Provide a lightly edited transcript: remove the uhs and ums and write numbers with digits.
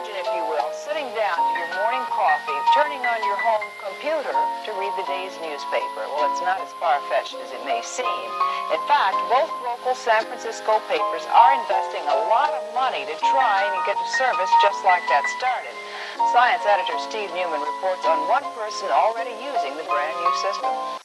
Imagine, if you will, sitting down to your morning coffee, turning on your home computer to read the day's newspaper. Well, it's not as far-fetched as it may seem. In fact, both local San Francisco papers are investing a lot of money to try and get a service just like that started. Science editor Steve Newman reports on one person already using the brand new system.